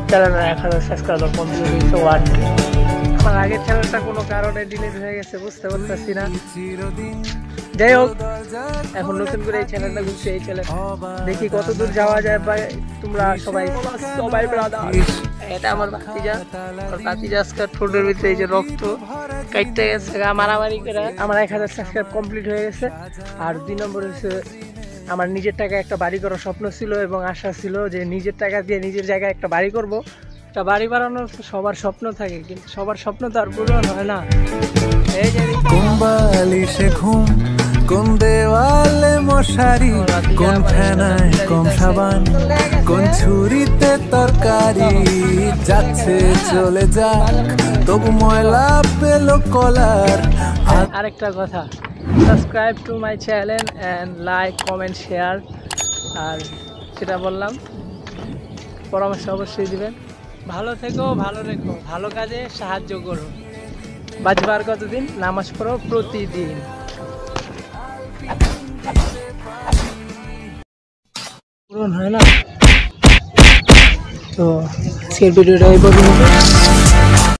চ্যানেলের 1000 subscriber complete হয়েছে 1K। আমার আগের চ্যানেলটা কোনো কারণে ডিলিট হয়ে গেছে, বুঝতে পারতেছি না। যাই হোক, এখন নতুন করে এই চ্যানেলটা ঘুরছে, এই চ্যানেল দেখি কত দূর যাওয়া যায়। বা তোমরা সবাই ব্রাদার, এটা আমার ভাতিজা। আমার ভাতিজা আজকে ঠোঁটের ভিতরে এই যে রক্ত কাটতে গেছে, মারামারি করে। আমার 1000 সাবস্ক্রাইব কমপ্লিট হয়ে গেছে। আর 2 নম্বর হচ্ছে, আমার নিজের টাকায় একটা বাড়ি করার স্বপ্ন ছিল এবং আশা ছিল যে নিজের টাকা দিয়ে নিজের জায়গায় একটা বাড়ি করব। একটা বাড়ি বানানোর তো সবার স্বপ্ন থাকে, কিন্তু সবার স্বপ্ন তো আর পূরণ হয় না। এই যে কোন বালিশে ঘুম, কোন দেওয়ালে মশারি, কোন ফেনায় কম সাবান, কোন ছুরিতে তরকারি, যাচ্ছে চলে যা তবু ময়লা পেল কলার। আরেকটা কথা, subscribe to my channel and like comment share. আর সেটা বললাম, পরামর্শ অবশ্যই দিবেন। ভালো থেকো, ভালো রেখো, ভালো কাজে সাহায্য করো। বাঁচবার কতদিন, নামাজ পড়ো প্রতিদিন। পূরণ হয় না তো আজকের ভিডিওটা এই পর্যন্ত।